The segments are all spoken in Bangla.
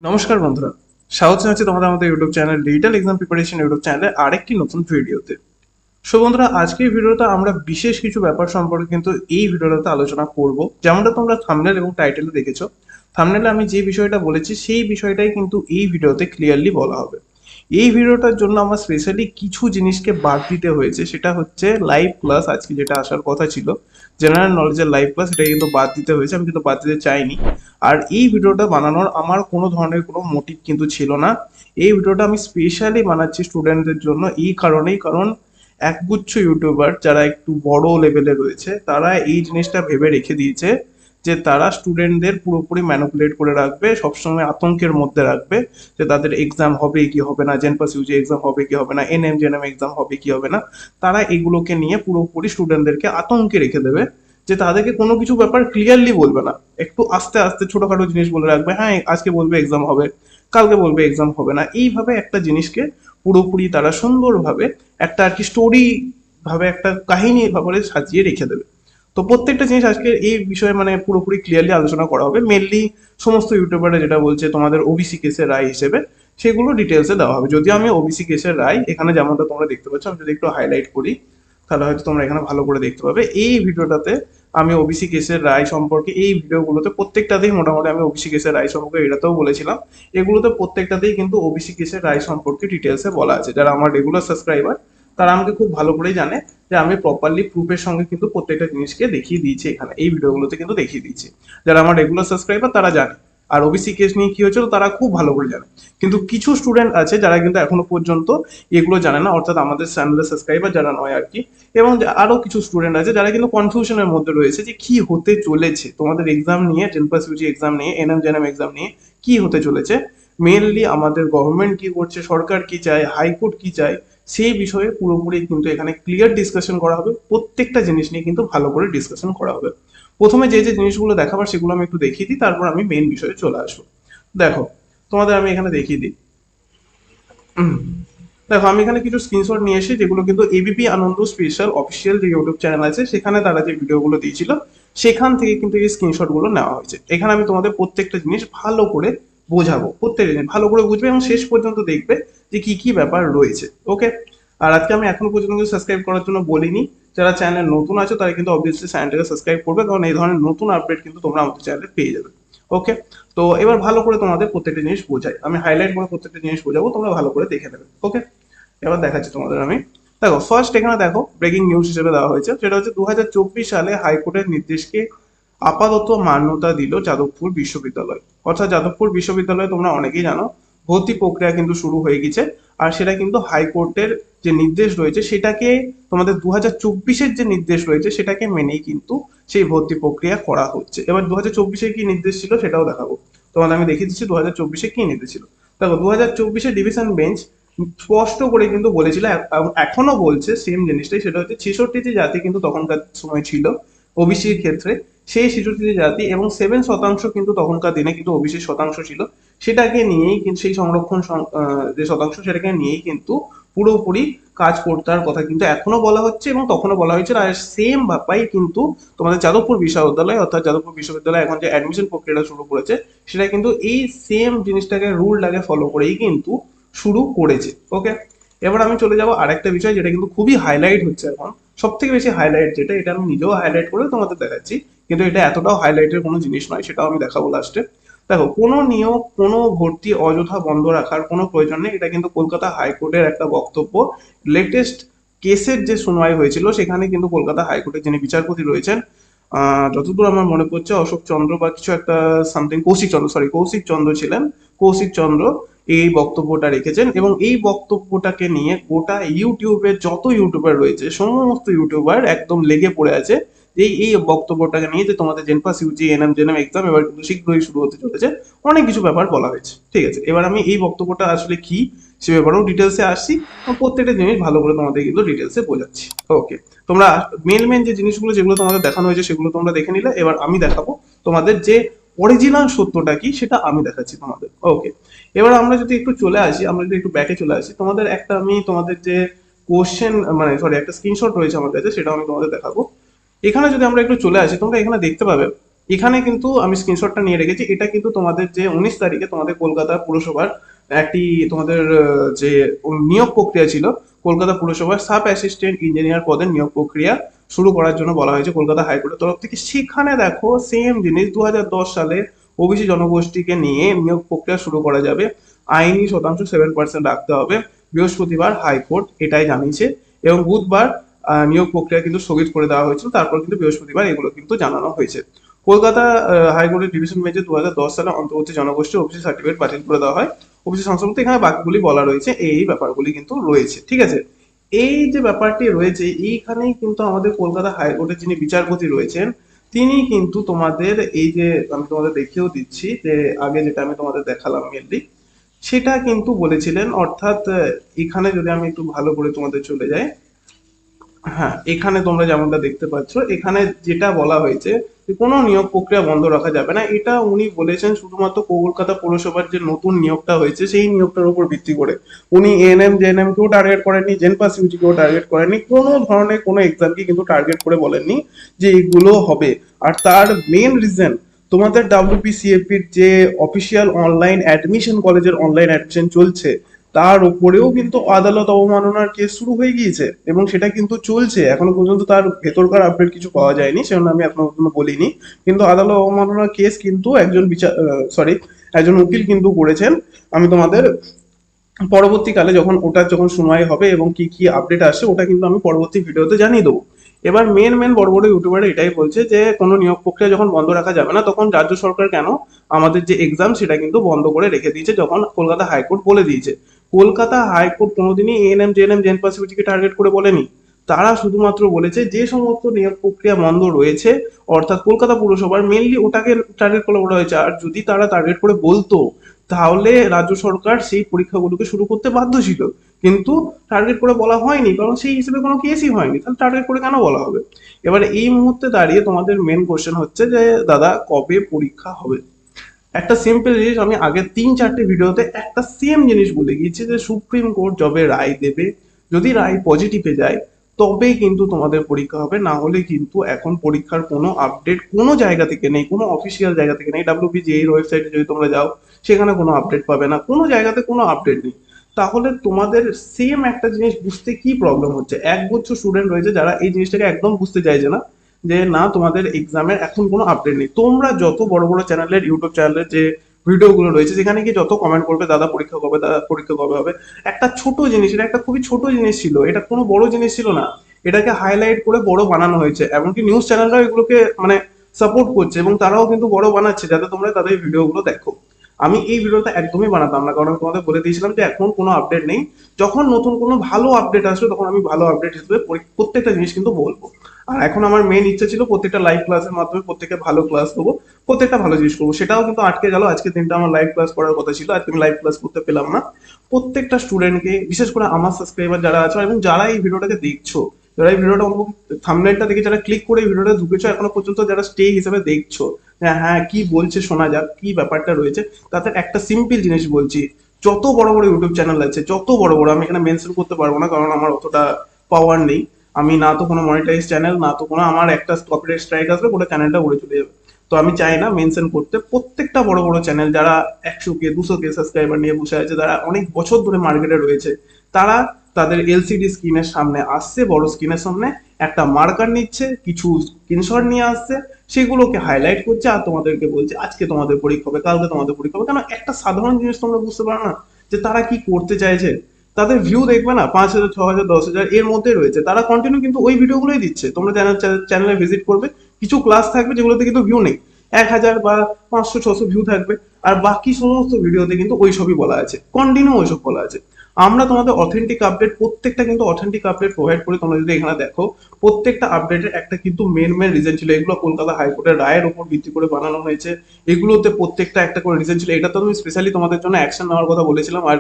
নমস্কার বন্ধুরা, স্বাগত জানাচ্ছি তোমাদের আমাদের YouTube channel digital exam preparation YouTube চ্যানেলে আরেকটি নতুন ভিডিওতে। সো বন্ধুরা, আজকের ভিডিওতে আমরা বিশেষ কিছু ব্যাপার সম্পর্কে কিন্তু এই ভিডিওটাতে আলোচনা করব। যেমনটা তোমরা থাম্বনেল এবং টাইটেলে দেখেছো, থাম্বনেলে আমি যে বিষয়টা বলেছি সেই বিষয়টাই কিন্তু এই ভিডিওতে ক্লিয়ারলি বলা হবে। এই ভিডিওটার জন্য আমার স্পেশালি কিছু জিনিসকে বাদ দিতে হয়েছে, সেটা হচ্ছে লাইভ ক্লাস। আজকে যেটা আসার কথা ছিল জেনারেল নলেজের লাইভ ক্লাস, সেটা কিন্তু বাদ দিতে হয়েছে। আমি কিন্তু বাদ দিতে চাইনি। আর এই ভিডিওটা বানানোর আমার কোনো ধরনের কোনো মোটিভ কিন্তু ছিল না। এই ভিডিওটা আমি স্পেশালি বানাচ্ছি স্টুডেন্টদের জন্য, এই কারণেই কারণ একগুচ্ছ ইউটিউবার যারা একটু বড় লেভেলে রয়েছে তারা এই জিনিসটা ভেবে রেখে দিয়েছে যে তারা স্টুডেন্টদের পুরোপুরি ম্যানিপুলেট করে রাখবে, সবসময় আতঙ্কের মধ্যে রাখবে যে তাদের এক্সাম হবে কি হবে না, জেনপাস ইউজি এক্সাম হবে কি হবে না, এনএম জেনএম এক্সাম হবে কি হবে না। তারা এগুলোকে নিয়ে পুরোপুরি স্টুডেন্টদেরকে আতঙ্কে রেখে দেবে, যে তাদেরকে কোনো কিছু ব্যাপার ক্লিয়ারলি বলবে না, একটু আস্তে আস্তে ছোটখাটো জিনিস বলে রাখবে। হ্যাঁ, আজকে বলবে এক্সাম হবে, কালকে বলবে এক্সাম হবে না। এইভাবে একটা জিনিসকে পুরোপুরি তারা সুন্দরভাবে একটা আর কি স্টোরি ভাবে, একটা কাহিনী ভাবে সাজিয়ে রেখে দেবে। তো প্রত্যেকটা জিনিস আজকে এই বিষয়ে মানে পুরোপুরি ক্লিয়ারলি আলোচনা করা হবে। মেনলি সমস্ত ইউটিউবাররা যেটা বলছে তোমাদের ওবিসি কেসের রায় হিসেবে, সেগুলো ডিটেলসে দেওয়া হবে। যদিও আমি ওবিসি কেসের রায় এখানে যেমনটা তোমরা দেখতে পাচ্ছ, আমি যদি একটু হাইলাইট করি তাহলে হয়তো তোমরা এখানে ভালো করে দেখতে পাবে। এই ভিডিওটাতে আমি ওবিসি কেসের রায় সম্পর্কে, এই ভিডিওগুলোতে প্রত্যেকটাতেই মোটামুটি আমি ওবিসি কেসের রায় সম্পর্কে এটাতেও বলেছিলাম, এগুলোতে প্রত্যেকটাতেই কিন্তু ওবিসি কেসের রায় সম্পর্কে ডিটেলসে বলা আছে। যারা আমার রেগুলার সাবস্ক্রাইবার তারা আমাকে খুব ভালো করেই জানে যে আমি প্রপারলি প্রুফের সঙ্গে কিন্তু প্রত্যেকটা জিনিসকে দেখিয়ে দিয়েছি, এখানে এই ভিডিওগুলোতে কিন্তু দেখিয়ে দিয়েছি। যারা আমার রেগুলার সাবস্ক্রাইবার তারা জানে, আর ওবিসি কেস নিয়ে কি হয়েছিল তারা খুব ভালো করে জানে। কিন্তু কিছু স্টুডেন্ট আছে যারা কিন্তু এখনো পর্যন্ত এগুলো জানে না, অর্থাৎ আমাদের চ্যানেলের সাবস্ক্রাইবার যারা নয় আর কি। এবং আরো কিছু স্টুডেন্ট আছে যারা কিন্তু কনফিউশনের মধ্যে রয়েছে যে কি হতে চলেছে তোমাদের এক্সাম নিয়ে, জেনপাস ইউজি এক্সাম নিয়ে, এনএম জেনএম এক্সাম নিয়ে কি হতে চলেছে। মেনলি আমাদের গভর্নমেন্ট কি করছে, সরকার কি চায়, হাইকোর্ট কি চায়, সেই বিষয়ে পুরোপুরি কিন্তু এখানে ক্লিয়ার ডিসকাশন করা হবে। প্রত্যেকটা জিনিস নিয়ে কিন্তু ভালো করে ডিসকাশন করা হবে। প্রথমে যে যে জিনিসগুলো দেখাবার সেগুলো আমি একটু দেখিয়ে দিই, তারপর আমি মেইন বিষয়ে চলে আসবো। দেখো, তোমাদের আমি এখানে দেখিয়ে দিই। দেখো, আমি এখানে কিছু স্ক্রিনশট নিয়ে এসেছি যেগুলো কিন্তু এবিপি আনন্দ স্পেশাল অফিসিয়াল যে ইউটিউব চ্যানেল আছে সেখানে তারা যে ভিডিওগুলো দিয়েছিল সেখান থেকে কিন্তু এই স্ক্রিনশট গুলো নেওয়া হয়েছে। এখানে আমি তোমাদের প্রত্যেকটা জিনিস ভালো করে বোঝাবো, প্রত্যেকটা জিনিস ভালো করে বুঝবে এবং শেষ পর্যন্ত দেখবে যে কি কি ব্যাপার রয়েছে। ওকে। আর আজকে আমি এখনো পর্যন্ত কিন্তু সাবস্ক্রাইব করার জন্য বলিনি। যারা চ্যানেল নতুন আছে তারা কিন্তু অবভিয়াসলি চ্যানেলটাকে সাবস্ক্রাইব করবে, কারণ এই ধরনের নতুন আপডেট কিন্তু তোমরা আমাদের চ্যানেলে পেয়ে যাবে। ওকে। তো এবার ভালো করে তোমাদের প্রত্যেকটা জিনিস বোঝাই, আমি হাইলাইট করে প্রত্যেকটা জিনিস বোঝাবো, তোমরা ভালো করে দেখে নেবে। ওকে। এবার দেখাচ্ছি তোমাদের আমি। দেখো, ফার্স্ট এখানে দেখো ব্রেকিং নিউজ হিসেবে দেওয়া হয়েছে, সেটা হচ্ছে 2024 সালে হাইকোর্টের নির্দেশকে আপাতত মান্যতা দিল যাদবপুর বিশ্ববিদ্যালয়। অর্থাৎ যাদবপুর বিশ্ববিদ্যালয়ে তোমরা অনেকেই জানো ভর্তি প্রক্রিয়া কিন্তু শুরু হয়ে গেছে। আর সেটা কিন্তু হাইকোর্টের যে নির্দেশ রয়েছে সেটাকে, তোমাদের 2024-এর যে নির্দেশ রয়েছে সেটাকে মেনেই কিন্তু সেই ভর্তি প্রক্রিয়া করা হচ্ছে। এবার 2024-এ কি নির্দেশ ছিল সেটাও দেখাবো তোমাদের, আমি দেখিয়ে দিচ্ছি 2024-এ কি নির্দেশ ছিল। দেখো, 2024-এ ডিভিশন বেঞ্চ স্পষ্ট করে কিন্তু বলেছিল, এখনো বলছে সেম জিনিসটাই, সেটা হচ্ছে 66টি জাতি কিন্তু তখনকার সময় ছিল ওবিসির ক্ষেত্রে। সেই 66টি জাতি এবং 7% কিন্তু তখনকার দিনে কিন্তু ওবিসির শতাংশ ছিল। সেটাকে নিয়েই কিন্তু সেই সংরক্ষণ যে শতাংশ সেটাকে নিয়েই কিন্তু পুরোপুরি কাজ করতে হওয়ার কথা কিন্তু এখনো বলা হচ্ছে এবং তখনও বলা হয়েছিল। আর সেম ব্যাপারই কিন্তু তোমাদের যাদবপুর বিশ্ববিদ্যালয়, অর্থাৎ যাদবপুর বিশ্ববিদ্যালয় এখন যে অ্যাডমিশন প্রক্রিয়াটা শুরু করেছে সেটা কিন্তু এই সেম জিনিসটাকে, রুলটাকে ফলো করেই কিন্তু শুরু করেছে। ওকে। এবার আমি চলে যাব আরেকটা বিষয় যেটা কিন্তু খুবই হাইলাইট হচ্ছে এখন, সব থেকে বেশি হাইলাইট যেটা, এটা আমি নিজেও হাইলাইট করে তোমাদের দেখাচ্ছি, কিন্তু এটা এতটাও হাইলাইটের কোনো জিনিস নয়, সেটাও আমি দেখাবো লাস্টে। দেখো, কোনো নিয়োগ, কোনো ভর্তি অযথা বন্ধ রাখার কোনো প্রয়োজন নেই, এটা কিন্তু কলকাতা হাইকোর্টের একটা বক্তব্য। লেটেস্ট কেসের যে শুনানি হয়েছিল সেখানে কিন্তু কলকাতা হাইকোর্টের যিনি বিচারপতি রয়েছেন, যতদূর আমার মনে পড়ছে অশোক চন্দ্র বা কিছু একটা সামথিং, কৌশিক চন্দ্র, সরি কৌশিক চন্দ্র ছিলেন। কৌশিক চন্দ্র এই বক্তব্যটা রেখেছেন এবং এই বক্তব্যটাকে নিয়ে গোটা ইউটিউবের যত ইউটিউবার রয়েছে সমস্ত ইউটিউবার একদম লেগে পড়ে আছে এই এই বক্তব্যটাকে নিয়ে, যে তোমাদের জেনপাস ইউজি এনএম জেনএম এক্সাম এবার কিন্তু শীঘ্রই শুরু হতে চলেছে। অনেক কিছু ব্যাপার বলা হয়েছে, ঠিক আছে। এবার আমি এই বক্তব্যটা আসলে কি সে ব্যাপারেও ডিটেলসে আসছি, প্রত্যেকটা জিনিস ভালো করে তোমাদের কিন্তু ডিটেলসে বোঝাচ্ছি। ওকে। তোমরা মেন মেন যে জিনিসগুলো যেগুলো তোমাদের দেখানো হয়েছে সেগুলো তোমরা দেখে নিলে, এবার আমি দেখাবো তোমাদের যে অরিজিনাল সত্যটা কি সেটা আমি দেখাচ্ছি তোমাদের। ওকে। এবার আমরা যদি একটু চলে আসি, আমরা যদি একটু ব্যাকে চলে আসি, তোমাদের একটা আমি তোমাদের যে কোশ্চেন, মানে সরি একটা স্ক্রিনশট রয়েছে আমার কাছে, সেটা আমি তোমাদের দেখাবো। এখানে যদি আমরা একটু চলে আসি, তোমরা এখানে দেখতে পাবে এখানে কিন্তু আমি স্ক্রিনশটটা নিয়ে রেখেছি, এটা কিন্তু তোমাদের যে 19 তারিখে তোমাদের কলকাতা পুরসভার একটি তোমাদের যে নিয়োগ প্রক্রিয়া ছিল, কলকাতা পুরসভার সাব অ্যাসিস্ট্যান্ট ইঞ্জিনিয়ার পদের নিয়োগ প্রক্রিয়া শুরু করার জন্য বলা হয়েছে কলকাতা হাইকোর্টের তরফ থেকে। সেখানে দেখো সেম জিনিস 2010 সালে ওবিসি জনগোষ্ঠীকে নিয়ে নিয়োগ প্রক্রিয়া শুরু করা যাবে, আইনি শতাংশ 7% রাখতে হবে। বৃহস্পতিবার হাইকোর্ট এটাই জানিয়েছে এবং বুধবার নিয়োগ প্রক্রিয়া কিন্তু স্থগিত করে দেওয়া হয়েছিল, তারপর কিন্তু বৃহস্পতিবার এগুলো কিন্তু জানানো হয়েছে। কলকাতা হাইকোর্টের ডিভিশন বেঞ্চে 2010 সালে অন্তর্বর্তী জনগোষ্ঠী ওবিসি সার্টিফিকেট বাতিল করে দেওয়া হয়। ওবিসি সংশোধন এখানে বাকিগুলি বলা রয়েছে, এই ব্যাপারগুলি কিন্তু রয়েছে, ঠিক আছে। এই যে ব্যাপারটি রয়েছে এইখানেই কিন্তু আমাদের কলকাতা হাইকোর্টের যিনি বিচারপতি রয়েছেন তিনি কিন্তু তোমাদের এই যে আমি তোমাদের দেখিয়েও দিচ্ছি যে আগে যেটা আমি তোমাদের দেখালাম মেনলি সেটা কিন্তু বলেছিলেন, অর্থাৎ এখানে যদি আমি একটু ভালো করে তোমাদের চলে যাই, হ্যাঁ এখানে তোমরা যেমনটা দেখতে পাচ্ছ এখানে যেটা বলা হয়েছে যে কোনো নিয়োগ প্রক্রিয়া বন্ধ রাখা যাবে না, এটা উনি বলেছেন শুধুমাত্র কলকাতা পৌরসভার যে নতুন নিয়োগটা হয়েছে সেই নিয়োগটার উপর ভিত্তি করে। উনি এএনএম জেএনএম কেও টার্গেট করেননি, জেনপাস ইউজি কেও টার্গেট করেননি, কোনো ধরনের কোনো এক্সামকে কিন্তু টার্গেট করে বলেননি যে এইগুলো হবে। আর তার মেন রিজন তোমাদের ডাব্লিউপিসিএপির যে অফিসিয়াল অনলাইন অ্যাডমিশন, কলেজের অনলাইন অ্যাডমিশন চলছে তার উপরেও কিন্তু আদালত অবমাননার কেস শুরু হয়ে গিয়েছে এবং সেটা কিন্তু চলছে এখনো পর্যন্ত, তার ভেতরকার আপডেট কিছু পাওয়া যায়নি সেজন্য আমি এখনো পর্যন্ত বলিনি। কিন্তু আদালত অবমাননার কেস কিন্তু একজন বিচার সরি একজন উকিল কিন্তু করেছেন। আমি তোমাদের পরবর্তীকালে যখন ওটার যখন সময় হবে এবং কি কি আপডেট আসে ওটা কিন্তু আমি পরবর্তী ভিডিওতে জানিয়ে দেবো। এবার মেন বড় বড় ইউটিউবাররা এটাই বলছে যে কোনো নিয়োগ প্রক্রিয়া যখন বন্ধ রাখা যাবে না তখন রাজ্য সরকার কেন আমাদের যে এক্সাম সেটা কিন্তু বন্ধ করে রেখে দিয়েছে যখন কলকাতা হাইকোর্ট বলে দিয়েছে। কলকাতা হাইকোর্ট কোনোদিনই এএনএম জেএনএম জেন পাসিভিটিকে টার্গেট করে বলেনি, তারা শুধুমাত্র বলেছে যে সমস্ত নিয়োগ প্রক্রিয়া বন্ধ রয়েছে অর্থাৎ কলকাতা পুরসভার মেনলি ওটাকে টার্গেট করে বলা হয়েছে। আর যদি তারা টার্গেট করে বলতো তাহলে রাজ্য সরকার সেই পরীক্ষাগুলোকে শুরু করতে বাধ্য ছিল, কিন্তু টার্গেট করে বলা হয়নি কারণ সেই হিসেবে কোনো কেসই হয়নি, তাহলে টার্গেট করে কেন বলা হবে। এবার এই মুহূর্তে দাঁড়িয়ে তোমাদের মেন কোশ্চেন হচ্ছে যে দাদা কবে পরীক্ষা হবে। একটা সিম্পল জিনিস আমি আগের 3-4টে ভিডিওতে একটা সেম জিনিস বলে গিয়েছি যে সুপ্রিম কোর্ট যবে রায় দেবে, যদি রায় পজিটিভে যায় তবেই কিন্তু তোমাদের পরীক্ষা হবে, না হলে কিন্তু এখন পরীক্ষার কোনো আপডেট কোনো জায়গা থেকে নেই, কোনো অফিসিয়াল জায়গা থেকে নেই। ডাব্লিউবিজি এর ওয়েবসাইটে যদি তোমরা যাও সেখানে কোনো আপডেট পাবে না, কোনো জায়গাতে কোনো আপডেট নেই। তাহলে তোমাদের সেম একটা জিনিস বুঝতে কি প্রবলেম হচ্ছে, এক বছর স্টুডেন্ট রয়েছে যারা এই জিনিসটাকে একদম বুঝতে চাইছে না যে না তোমাদের এক্সামের এখন কোনো আপডেট নেই। তোমরা যত বড় বড় চ্যানেলের ইউটিউব চ্যানেলের যে ভিডিওগুলো রয়েছে সেখানে কি যত কমেন্ট করবে দাদা পরীক্ষা কবে, দাদা পরীক্ষা কবে হবে, একটা ছোট জিনিস, এটা একটা খুবই ছোট জিনিস ছিল, এটা কোনো বড় জিনিস ছিল না, এটাকে হাইলাইট করে বড় বানানো হয়েছে। এমনকি নিউজ চ্যানেলরাও এগুলোকে মানে সাপোর্ট করছে এবং তারাও কিন্তু বড় বানাচ্ছে যাতে তোমরা তাদের ভিডিওগুলো দেখো। আমি এই ভিডিওটা একদমই বানাতাম না কারণ আমি তোমাদের বলে দিয়েছিলাম যে এখন কোনো আপডেট নেই, যখন নতুন কোনো ভালো আপডেট আসবে তখন আমি ভালো আপডেট হিসেবে প্রত্যেকটা জিনিস কিন্তু বলবো। আর এখন আমার মেন ইচ্ছা ছিল প্রত্যেকটা লাইভ ক্লাসের মাধ্যমে প্রত্যেকটা ভালো ক্লাস দেবো, প্রত্যেকটা ভালো জিনিস করবো, সেটাও কিন্তু আটকে গেল। আজকে দিনটা আমার লাইভ ক্লাস করার কথা ছিল, আজকে আমি লাইভ ক্লাস করতে পেলাম না। প্রত্যেকটা স্টুডেন্টকে বিশেষ করে আমার সাবস্ক্রাইবার যারা আছে এবং যারা এই ভিডিওটাকে দেখছো, যারা এই ভিডিওটা থাম্বনেলটা দেখে যারা ক্লিক করে এই ভিডিওটা ঢুকেছো এখনো পর্যন্ত, যারা স্টে হিসেবে দেখছো হ্যাঁ হ্যাঁ কি বলছে শোনা যাক কি ব্যাপারটা রয়েছে, তাতে একটা সিম্পল জিনিস বলছি, যত বড় বড় ইউটিউব চ্যানেল আছে যত বড় বড়, আমি এখানে মেনশন করতে পারবো না কারণ আমার অতটা পাওয়ার নেই, আমি না তো কোনো মনিটাইজ চ্যানেল না তো কোনো, আমার একটা কপিরাইট স্ট্রাইক আসলে পুরো চ্যানেলটা উড়ে চলে যাবে। তো আমি চাই না মেনশন করতে। প্রত্যেকটা বড় বড় চ্যানেল যারা 100K 200K সাবস্ক্রাইবার নিয়ে বসে আছে, যারা অনেক বছর ধরে মার্কেটে রয়েছে, তারা তাদের এলসিডি স্ক্রিনের সামনে আসছে, বড় স্ক্রিনের সামনে একটা মার্কার নিচ্ছে, কিছু স্ক্রিনশট নিয়ে আসছে, সেগুলোকে হাইলাইট করছে আর তোমাদেরকে বলছে আজকে তোমাদের পরীক্ষা হবে, কালকে তোমাদের পরীক্ষা হবে। কেন একটা সাধারণ জিনিস তোমরা বুঝতে পারো না যে তারা কি করতে চাইছে। তাদের ভিউ দেখবে না 5,000 6,000 10,000 এর মধ্যে রয়েছে, তারা কন্টিনিউ কিন্তু ওই ভিডিওগুলোই দিচ্ছে। তোমরা চ্যানেলে ভিজিট করবে, কিছু ক্লাস থাকবে যেগুলোতে কিন্তু ভিউ নেই, 1,000 বা 500 600 ভিউ থাকবে, আর বাকি সমস্ত ভিডিওতে কিন্তু ওই সবই বলা আছে, কন্টিনিউ ওইসব বলা আছে। আমরা তোমাদের অথেন্টিক আপডেট প্রত্যেকটা কিন্তু অথেন্টিক আপডেট প্রোভাইড করি। তোমরা যদি এখানে দেখো প্রত্যেকটা আপডেটের একটা কিন্তু মেন রিজন ছিল, এগুলো কলকাতা হাইকোর্টের রায়ের উপর ভিত্তি করে বানানো হয়েছে, এগুলোতে প্রত্যেকটা একটা করে রিজন ছিল। এটা তো আমি স্পেশালি তোমাদের জন্য অ্যাকশন নেওয়ার কথা বলেছিলাম আর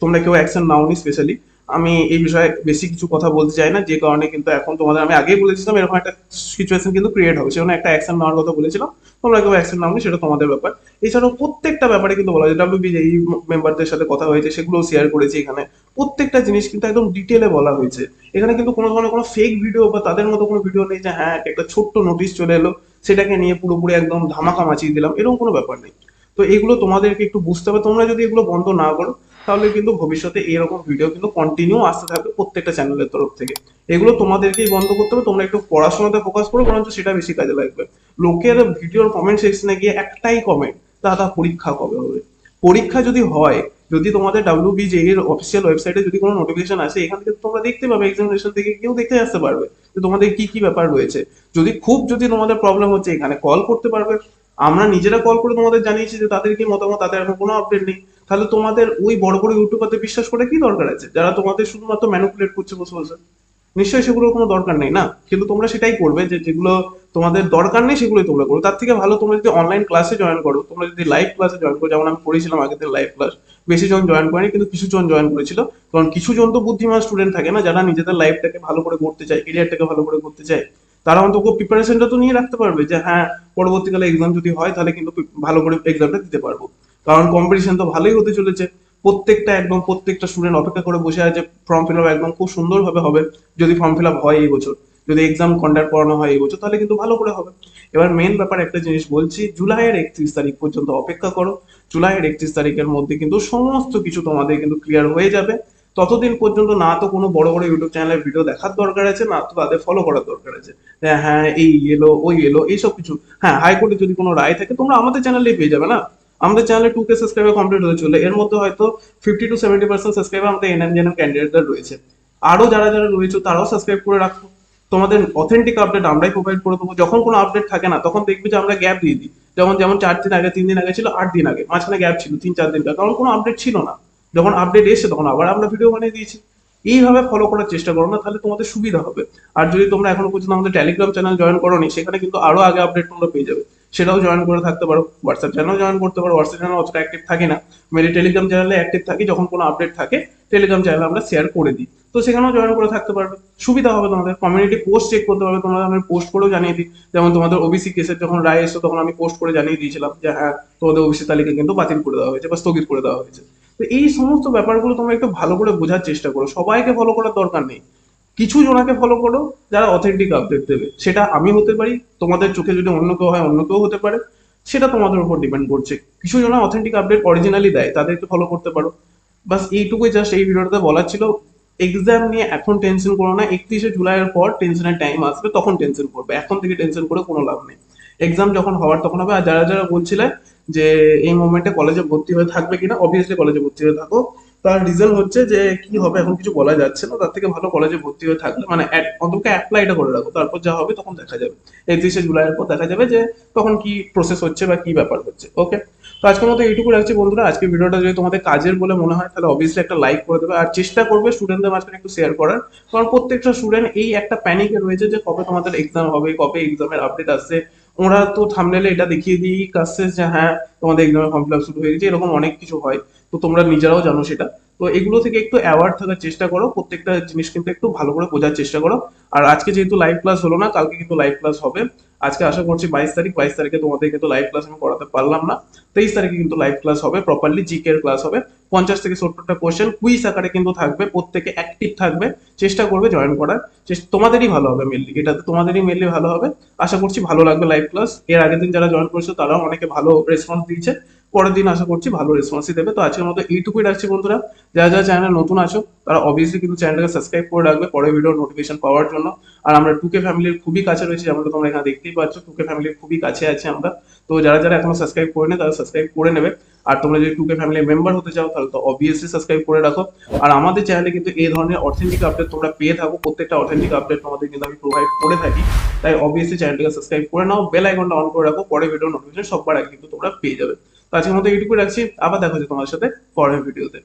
তোমরা কেউ অ্যাকশন নাওনি। স্পেশালি আমি এই বিষয়ে বেশি কিছু কথা বলতে চাই না, যে কারণে কিন্তু এখন তোমাদের আমি আগেই বলেছিলাম এরকম একটা সিচুয়েশন কিন্তু ক্রিয়েট হবে, সেজন্য একটা অ্যাকশন নেওয়ার কথা বলেছিলাম, তোমরা কেউ অ্যাকশন নাওনি সেটা তোমাদের ব্যাপার। এছাড়াও প্রত্যেকটা ব্যাপারে কিন্তু বলা হয়েছে, ডাব্লিউবিজেই মেম্বারদের সাথে কথা হয়েছে সেগুলো শেয়ার করেছি এখানে, প্রত্যেকটা জিনিস কিন্তু একদম ডিটেলে বলা হয়েছে। এখানে কিন্তু কোনো ধরনের কোনো ফেক ভিডিও বা তাদের মতো কোনো ভিডিও নেই যে হ্যাঁ একটা ছোট্ট নোটিশ চলে এলো সেটাকে নিয়ে পুরোপুরি একদম ধামাকা মাচিয়ে দিলাম, এরকম কোনো ব্যাপার নেই। তো এগুলো তোমাদেরকে একটু বুঝতে হবে। তোমরা যদি এগুলো বন্ধ না করো তাহলে কিন্তু ভবিষ্যতে এরকম ভিডিও কিন্তু কন্টিনিউ আসতে থাকবে প্রত্যেকটা চ্যানেলের তরফ থেকে। এগুলো তোমাদেরকেই বন্ধ করতে হবে। তোমরা একটু পড়াশোনাতে ফোকাস করো, বরঞ্চ সেটা বেশি কাজে লাগবে। লোকের ভিডিওর কমেন্ট সেকশনে গিয়ে একটাই কমেন্ট, দাদা পরীক্ষা কবে হবে। পরীক্ষা যদি হয়, যদি তোমাদের WBJE এর অফিসিয়াল ওয়েবসাইটে যদি কোনো নোটিফিকেশন আসে, এখান থেকে তোমরা দেখতে পাবে, এক্সামিনেশন থেকে কেউ দেখতে আসতে পারবে যে তোমাদের কি কি ব্যাপার রয়েছে। যদি তোমাদের প্রবলেম হচ্ছে, এখানে কল করতে পারবে। আমরা নিজেরা কল করে তোমাদের জানিয়েছি যে তাদের কি মতামত, তাদের এখন কোনো আপডেট নেই। তাহলে তোমাদের ওই বড় বড় ইউটিউবারদের বিশ্বাস করে কি দরকার আছে, যারা তোমাদের শুধুমাত্র ম্যানিপুলেট করছে বসে বসে। নিশ্চয়ই সেগুলোর কোনো দরকার নেই না, কিন্তু তোমরা সেটাই করবে যে যেগুলো তোমাদের দরকার নেই সেগুলোই তোমরা করো। তার থেকে ভালো তোমরা যদি অনলাইন ক্লাসে জয়েন করো, তোমরা যদি লাইভ ক্লাসে জয়েন করো, যেমন আমি করেছিলাম আগের দিন লাইভ ক্লাস। বেশি জন জয়েন করেনি, কিন্তু কিছু জন জয়েন করেছিল। কারণ কিছু জন তো বুদ্ধিমান স্টুডেন্ট থাকে না, যারা নিজেদের লাইফটাকে ভালো করে করতে চায়, কেরিয়ারটাকে ভালো করে করতে চায়। তারা অন্তত প্রিপারেশনটা তো নিয়ে রাখতে পারবে যে হ্যাঁ, পরবর্তীকালে এক্সাম যদি হয় তাহলে কিন্তু ভালো করে এক্সামটা দিতে পারবো। কারণ কম্পিটিশন তো ভালোই হতে চলেছে। প্রত্যেকটা স্টুডেন্ট অপেক্ষা করে বসে আছে ফর্ম ফিল আপ একদম খুব সুন্দরভাবে হবে। যদি ফর্ম ফিল আপ হয় এই বছর, যদি এক্সাম কন্ডাক্ট করানো হয় এই বছর, তাহলে কিন্তু ভালো করে হবে। এবার মেন ব্যাপার একটা জিনিস বলছি, জুলাইয়ের 31 তারিখ পর্যন্ত অপেক্ষা করো। জুলাইয়ের 31 তারিখের মধ্যে কিন্তু সমস্ত কিছু তোমাদের কিন্তু ক্লিয়ার হয়ে যাবে। ততদিন পর্যন্ত না তো কোনো বড় বড় ইউটিউব চ্যানেলের ভিডিও দেখার দরকার আছে, না তো তাদের ফলো করার দরকার আছে। হ্যাঁ, এই এলো ওই এলো এইসব কিছু। হ্যাঁ, হাইকোর্টে যদি কোনো রায় থাকে তোমরা আমাদের চ্যানেলেই পেয়ে যাবে না। আমাদের চ্যানেলে 2K সাবস্ক্রাইবার কমপ্লিট হতে চলে, এর মধ্যে হয়তো 50 to 70% সাবস্ক্রাইবার আমাদের এনএনজেএনএম ক্যান্ডিডেটদের রয়েছে। আরো যারা যারা রয়েছে তারাও সাবস্ক্রাইব করে রাখো। তোমাদের অথেন্টিক আপডেট আমরাই প্রোভাইড করে দেবো। যখন কোনো আপডেট থাকে না তখন দেখবি যে আমরা গ্যাপ দিয়ে দিই। যেমন যেমন 4 দিন আগে, 3 দিন আগে ছিল, 8 দিন আগে, মাঝখানে গ্যাপ ছিল 3-4 দিন, কারণ কোনো আপডেট ছিল না। যখন আপডেট এসে তখন আবার আমরা ভিডিও বানিয়ে দিয়েছি। এইভাবে ফলো করার চেষ্টা করো না, তাহলে তোমাদের সুবিধা হবে। আর যদি তোমরা এখনো পর্যন্ত আমাদের টেলিগ্রাম চ্যানেল জয়েন করোনি, সেখানে কিন্তু আরো আগে আপডেট তোমরা পেয়ে যাবে। সেটাও জয়েন করে থাকতে পারো। হোয়াটসঅ্যাপ চ্যানেল জয়েন করতে পারো। হোয়াটসঅ্যাপ চ্যানেল অতটা অ্যাক্টিভ থাকে না, মেরে টেলিগ্রাম চ্যানেলে অ্যাক্টিভ থাকি। যখন কোনো আপডেট থাকে টেলিগ্রাম চ্যানেলে আমরা শেয়ার করে দিই, তো সেখানেও জয়েন করে থাকতে পারবে। সুবিধা হবে তোমাদের। কমিউনিটি পোস্ট চেক করতে পারবে তোমরা, আমি পোস্ট করেও জানিয়ে দিই। যেমন তোমাদের ওবিসি কেসের যখন রায় এসেছে তখন আমি পোস্ট করে জানিয়ে দিয়েছিলাম যে হ্যাঁ, তোমাদের ওবিসি তালিকা কিন্তু বাতিল করে দেওয়া হয়েছে বা স্থগিত করে দেওয়া হয়েছে। তো এই সমস্ত ব্যাপারগুলো তোমরা একটু ভালো করে বোঝার চেষ্টা করো। সবাইকে ফলো করার দরকার নেই, কিছু জনাকে ফলো করো যারা অথেন্টিক আপডেট দেবে। সেটা আমি হতে পারি, তোমাদের চোখে যদি অন্য কেউ হয় অন্য কেউ হতে পারে, সেটা তোমাদের উপর ডিপেন্ড করছে। কিছু জনা অথেন্টিক আপডেট অরিজিনালি দেয়, তাদেরকে ফলো করতে পারো। বাস এইটুকুই জাস্ট এই ভিডিওটাতে বলার ছিল। এক্সাম নিয়ে এখন টেনশন করো না, 31শে জুলাইয়ের পর টেনশনের টাইম আসবে, তখন টেনশন করবে। এখন থেকে টেনশন করে কোনো লাভ নেই। এক্সাম যখন হওয়ার তখন হবে। আর যারা যারা বলছিলে যে এই মোমেন্টে কলেজে ভর্তি হয়ে থাকবে কিনা, অবভিয়াসলি কলেজে ভর্তি হয়ে থাকো। তার রিজন হচ্ছে যে কি হবে এখন কিছু বলা যাচ্ছে না, তার থেকে ভালো কলেজে ভর্তি হয়ে থাকলে মানে অন্তত অ্যাপ্লাইটা করে রাখো, তারপর যা হবে তখন দেখা যাবে। 31শে জুলাইয়ের পর দেখা যাবে যে তখন কি প্রসেস হচ্ছে বা কি ব্যাপার হচ্ছে। ওকে, তো আজকের মতো এইটুকু রাখছি বন্ধুরা। আজকে ভিডিওটা যদি তোমাদের কাজের বলে মনে হয় তাহলে অবভিয়াসলি একটা লাইক করে দেবে, আর চেষ্টা করবে স্টুডেন্টদের মাঝখানে একটু শেয়ার করার। কারণ প্রত্যেকটা স্টুডেন্ট এই একটা প্যানিকে রয়েছে যে কবে তোমাদের এক্সাম হবে, কবে এক্সামের আপডেট আসছে। ওরা তো থাম্বনেলে এটা দেখিয়ে দিই কাছে যে হ্যাঁ, তোমাদের এক্সামের ফর্ম ফিল আপ শুরু হয়ে গেছে, এরকম অনেক কিছু হয়। তো তোমরা নিজেরাও জানো সেটা। তো এগুলো থেকে একটু অ্যাওয়ার্ড থাকার চেষ্টা করো, প্রত্যেকটা জিনিস কিন্তু একটু ভালো করে বোঝার চেষ্টা করো। আর আজকে যেহেতু লাইভ ক্লাস হলো না, কালকে কিন্তু লাইভ ক্লাস হবে। আজকে আশা করছি 22 তারিখ, 22 তারিখে তোমাদের কিন্তু লাইভ ক্লাস আমি করাতে পারলাম না। 23 তারিখে কিন্তু লাইভ ক্লাস হবে, প্রপারলি জিকে এর ক্লাস হবে। 50 থেকে 70টা কোয়েশ্চেন কুইজ আকারে কিন্তু থাকবে, প্রত্যেকে অ্যাক্টিভ থাকবে। চেষ্টা করবে জয়েন করার। তোমাদেরই ভালো হবে মেনলি, এটাতে তোমাদেরই মেনলি ভালো হবে। আশা করছি ভালো লাগবে লাইভ ক্লাস। এর আগের দিন যারা জয়েন করেছে তারাও অনেকে ভালো রেসপন্স দিয়েছে। পরের দিন আশা করছি ভালো রেসপন্সই দেবে। তো আজকের মতো এইটুকুই রাখছি বন্ধুরা। যারা যারা চ্যানেলে নতুন আছো তারা অবভিয়াসলি কিন্তু চ্যানেলটাকে সাবস্ক্রাইব করে রাখবে পরের ভিডিওর নোটিফিকেশন পাওয়ার জন্য। আর আমরা 2K ফ্যামিলির খুবই কাছে রয়েছি, যেমনটা তোমরা এখানে দেখতেই পাচ্ছ। 2K ফ্যামিলির খুবই কাছে আছি আমরা। তো যারা যারা এখনো সাবস্ক্রাইব করে নেই তারা সাবস্ক্রাইব করে নেবে। আর তোমরা যদি 2K ফ্যামিলির মেম্বার হতে চাও তাহলে তো অবভিয়াসলি সাবস্ক্রাইব করে রাখো। আর আমাদের চ্যানেলে কিন্তু এই ধরনের অথেন্টিক আপডেট তোমরা পেয়ে থাকো, প্রত্যেকটা অথেন্টিক আপডেট তোমাদের কিন্তু আমি প্রোভাইড করে থাকি। তাই অবভিয়াসলি চ্যানেলটাকে সাবস্ক্রাইব করে নাও, বেল আইকনটা অন করে রাখো, পরের ভিডিও নোটিফিকেশন সবার আগে কিন্তু তোমরা পেয়ে যাবে। তো আজকের মতো এইটুকু রাখছি, আবার দেখা হচ্ছে তোমার সাথে পরের ভিডিওতে।